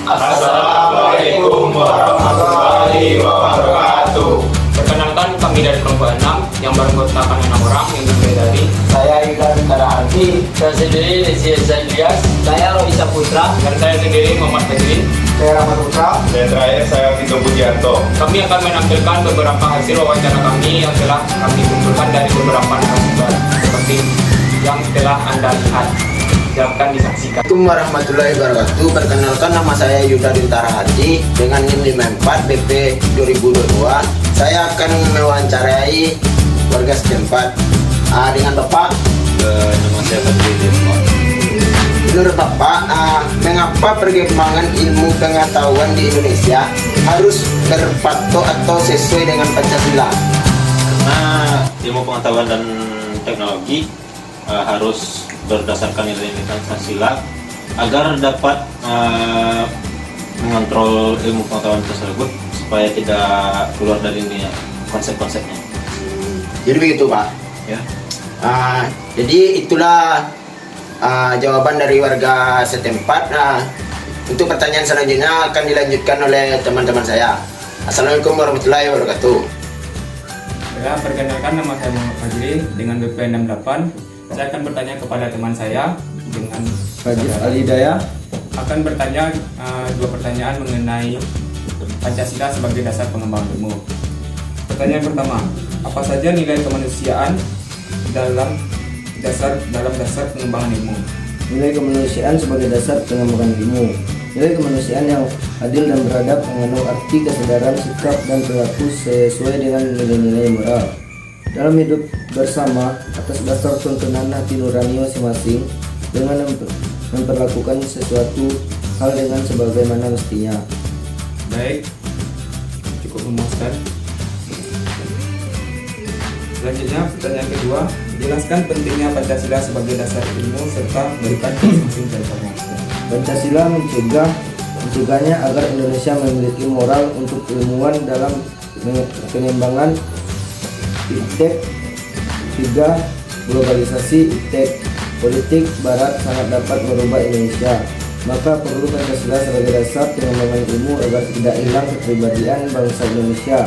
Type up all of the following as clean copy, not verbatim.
Assalamualaikum warahmatullahi wabarakatuh. Perkenalkan, kami dari kelompok 6 yang beranggotakan 6 orang yang terdiri dari Saya Yuda Bintara Hadi. Saya sendiri Desi Ilyas. Saya Roisa Putra. dan saya sendiri Muhammad Fajri. Saya Rahmat Putra. Dan terakhir saya Vito Pujianto. Kami akan menampilkan beberapa hasil wawancara kami yang telah kami kumpulkan dari beberapa narasumber seperti yang telah Anda lihat. Silakan disaksikan. Assalamualaikum warahmatullahi wabarakatuh. Perkenalkan, nama saya Yuda Bintara Hadi dengan NIM 54 BP 2022. Saya akan mewawancarai warga setempat. Dengan Bapak, Nama saya Fajri. menurut Bapak, mengapa perkembangan ilmu pengetahuan di Indonesia harus berpatok atau sesuai dengan Pancasila? Karena ilmu pengetahuan dan teknologi harus berdasarkan nilai-nilai Pancasila agar dapat mengontrol ilmu pengetahuan tersebut supaya tidak keluar dari konsep-konsepnya. Jadi begitu, Pak. Ya. Jadi itulah jawaban dari warga setempat. Untuk pertanyaan selanjutnya akan dilanjutkan oleh teman-teman saya. Assalamualaikum warahmatullahi wabarakatuh. Ya, perkenalkan, nama saya Muhammad Fajri dengan BP 68. Saya akan bertanya kepada teman saya dengan Fajif Al-Hidayah. akan bertanya dua pertanyaan mengenai Pancasila sebagai dasar pengembangan ilmu. Pertanyaan pertama, apa saja nilai kemanusiaan dalam dasar pengembangan ilmu? Nilai kemanusiaan sebagai dasar pengembangan ilmu. Nilai kemanusiaan yang adil dan beradab mengandung arti kesadaran, sikap, dan perilaku sesuai dengan nilai-nilai moral dalam hidup bersama atas dasar tuntunan hati nurani masing-masing dengan memperlakukan sesuatu hal dengan sebagaimana mestinya. Baik, cukup memuaskan. Selanjutnya, pertanyaan kedua, jelaskan pentingnya Pancasila sebagai dasar ilmu serta berikan masing-masing contohnya. Pancasila mencegahnya agar Indonesia memiliki moral untuk ilmuwan dalam pengembangan iptek. 3. Globalisasi iptek. Politik Barat sangat dapat merubah Indonesia, maka perlu Pancasila sebagai dasar pengembangan ilmu agar tidak hilang kepribadian bangsa Indonesia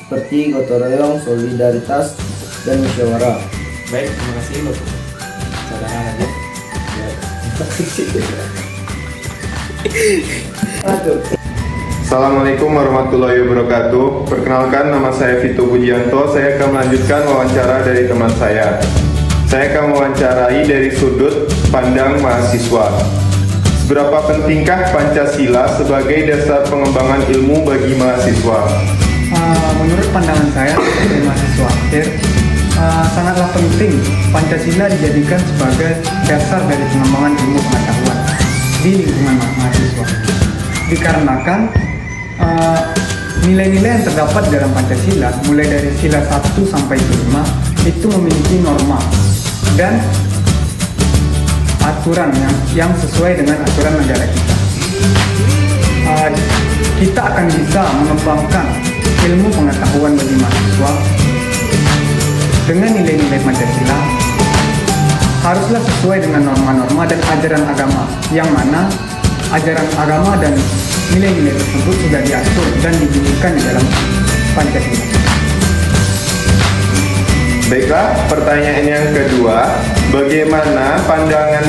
seperti gotong royong, solidaritas, dan musyawarah. Baik, terima kasih Bapak. Saudara Radit. Assalamualaikum warahmatullahi wabarakatuh. Perkenalkan, nama saya Vito Pujianto. Saya akan melanjutkan wawancara dari teman saya. Saya akan mewawancarai dari sudut pandang mahasiswa. Seberapa pentingkah Pancasila sebagai dasar pengembangan ilmu bagi mahasiswa? Menurut pandangan saya sebagai mahasiswa akhir, sangatlah penting Pancasila dijadikan sebagai dasar dari pengembangan ilmu pengetahuan di lingkungan mahasiswa. Dikarenakan nilai-nilai yang terdapat dalam Pancasila mulai dari sila 1 sampai 5 itu memiliki norma dan aturan yang sesuai dengan aturan negara kita. Kita akan bisa mengembangkan ilmu pengetahuan bagi mahasiswa dengan nilai-nilai Pancasila haruslah sesuai dengan norma-norma dan ajaran agama, yang mana ajaran agama dan nilai-nilai tersebut sudah diatur dan dibunyikan di dalam Pancasila. Baiklah, pertanyaan yang kedua, bagaimana pandangan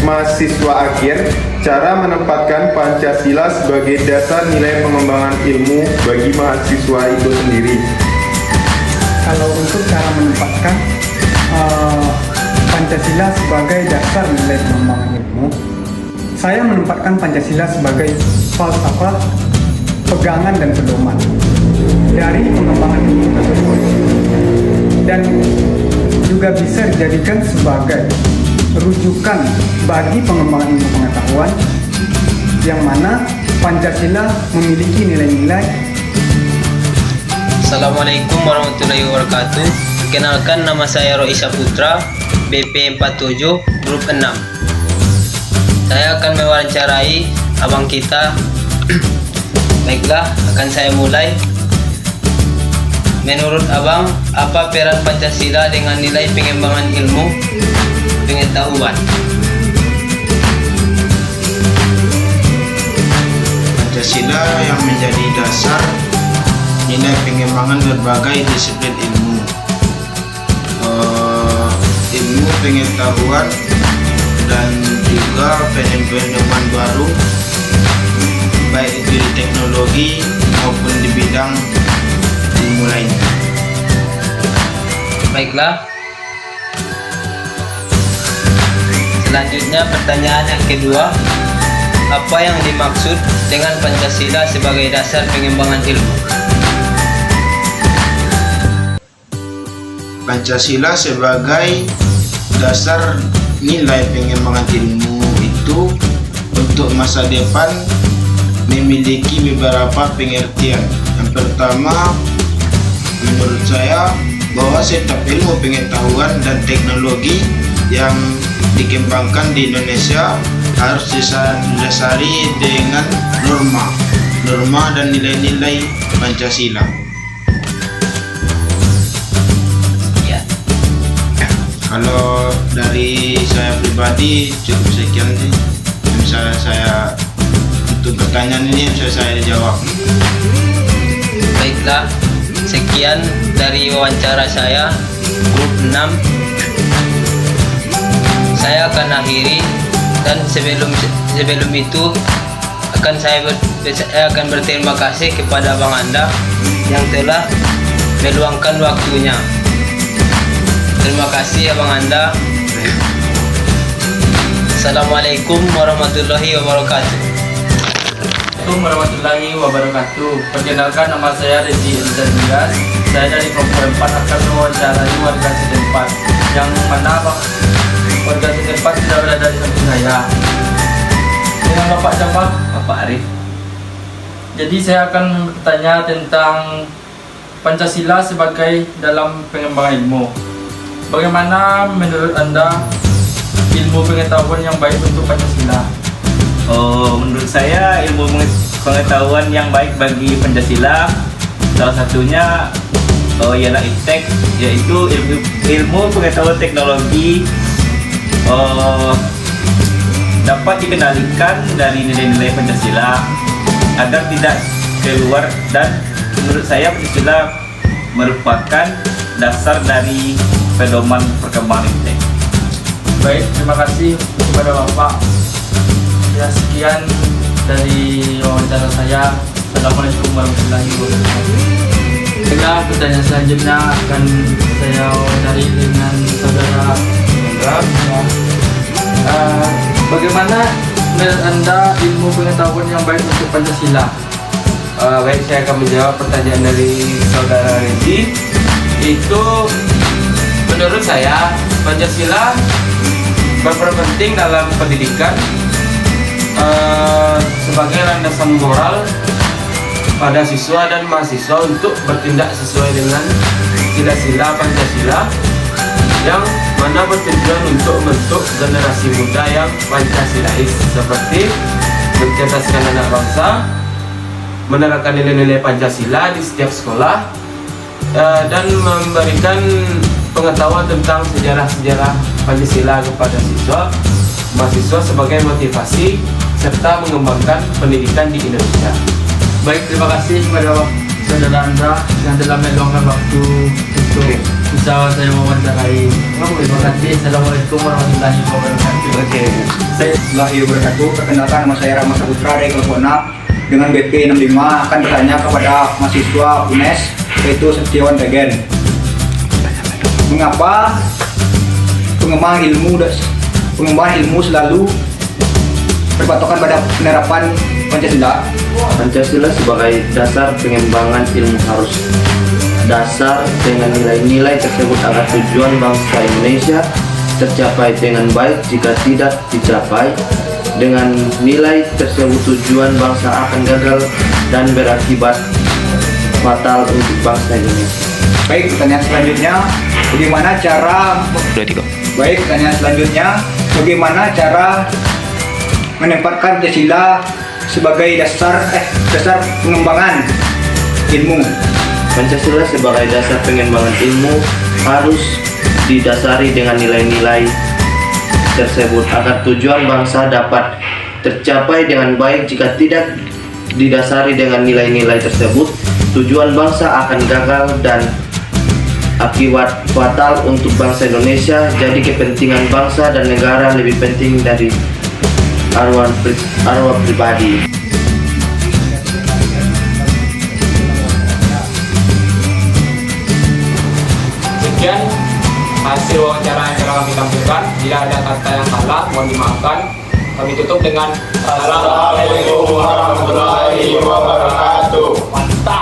mahasiswa akhir cara menempatkan Pancasila sebagai dasar nilai pengembangan ilmu bagi mahasiswa itu sendiri? Kalau untuk cara menempatkan Pancasila sebagai dasar nilai pengembangan ilmu, saya menempatkan Pancasila sebagai falsafah, pegangan dan pedoman dari pengembangan ilmu tersebut, dan juga bisa dijadikan sebagai rujukan bagi pengembangan ilmu pengetahuan, yang mana Pancasila memiliki nilai-nilai. Assalamualaikum warahmatullahi wabarakatuh. Kenalkan, nama saya Roisa Putra, BP 47 Grup 6. Saya akan mewawancarai abang kita. Baiklah, akan saya mulai. Menurut abang, apa peran Pancasila dengan nilai pengembangan ilmu pengetahuan? Pancasila yang menjadi dasar nilai pengembangan berbagai disiplin ilmu. Ilmu pengetahuan dan juga penemuan baru, baik itu di teknologi maupun di bidang ilmu lainnya. Baiklah. Selanjutnya pertanyaan yang kedua. Apa yang dimaksud dengan Pancasila sebagai dasar pengembangan ilmu? Pancasila sebagai dasar nilai pengembangan ilmu itu untuk masa depan memiliki beberapa pengertian. Yang pertama, menurut saya bahwa setiap ilmu pengetahuan dan teknologi yang dikembangkan di Indonesia harus didasari dengan norma dan nilai-nilai Pancasila. Ya. Kalau dari saya pribadi cukup sekian sih. Misalnya saya untuk pertanyaan ini bisa saya jawab. Baiklah, sekian dari wawancara saya grup 6. Saya akan akhiri, dan sebelum itu saya akan berterima kasih kepada Bang Anda yang telah meluangkan waktunya. Terima kasih ya Bang Anda. Assalamualaikum warahmatullahi wabarakatuh. Assalamualaikum warahmatullahi wabarakatuh. Perkenalkan, nama saya Rezi Elizar Dias. Saya dari kelompok 4 akan mewawancarai warga setempat, yang mana warga setempat sudah berada di samping saya dengan Bapak siapa? Bapak Arif. Jadi saya akan bertanya tentang Pancasila sebagai dalam pengembangan ilmu. Bagaimana menurut Anda ilmu pengetahuan yang baik untuk Pancasila? Menurut saya ilmu pengetahuan yang baik bagi Pancasila salah satunya ialah IPTEK, yaitu ilmu pengetahuan teknologi. Dapat dikendalikan dari nilai-nilai Pancasila agar tidak keluar, dan menurut saya Pancasila merupakan dasar dari pedoman perkembangan IPTEK. Baik, terima kasih kepada Bapak. Ya, sekian dari wawancara saya. Assalamualaikum warahmatullahi wabarakatuh. Baiklah, pertanyaan selanjutnya akan saya wawancari dengan saudara Hendra. Bagaimana menurut Anda ilmu pengetahuan yang baik untuk Pancasila? Baik, saya akan menjawab pertanyaan dari saudara Rezi. Itu menurut saya Pancasila berperan penting dalam pendidikan sebagai landasan moral pada siswa dan mahasiswa untuk bertindak sesuai dengan sila-sila Pancasila, yang mana bertujuan untuk membentuk generasi muda yang Pancasilais, seperti mencerdaskan anak bangsa, menerapkan nilai-nilai Pancasila di setiap sekolah, dan memberikan pengetahuan tentang sejarah-sejarah Pancasila kepada mahasiswa sebagai motivasi serta mengembangkan pendidikan di Indonesia. Baik, terima kasih kepada saudara Andra yang telah meluangkan waktu untuk bisa saya mewawancarai. Terima kasih. Assalamualaikum warahmatullahi wabarakatuh. Warahmatullahi wabarakatuh. Perkenalkan, nama saya Rama Saputra dari kelompok 6 dengan BP 65 akan bertanya kepada mahasiswa UNES, yaitu Setiawan Regen. Mengapa pengembangan ilmu selalu berpatokan pada penerapan Pancasila? Pancasila sebagai dasar pengembangan ilmu harus dasar dengan nilai-nilai tersebut agar tujuan bangsa Indonesia tercapai dengan baik. Jika tidak dicapai dengan nilai tersebut, tujuan bangsa akan gagal dan berakibat fatal untuk bangsa Indonesia. Baik, pertanyaan selanjutnya, bagaimana cara menempatkan Pancasila sebagai dasar pengembangan ilmu? Pancasila sebagai dasar pengembangan ilmu harus didasari dengan nilai-nilai tersebut agar tujuan bangsa dapat tercapai dengan baik. Jika tidak didasari dengan nilai-nilai tersebut, tujuan bangsa akan gagal dan akibat fatal untuk bangsa Indonesia. Jadi kepentingan bangsa dan negara lebih penting dari arwah pribadi. Sekian hasil wawancara yang telah kami tampilkan. Bila ada kata yang salah, mohon dimaafkan. Kami tutup dengan Assalamualaikum warahmatullahi wabarakatuh. Mantap.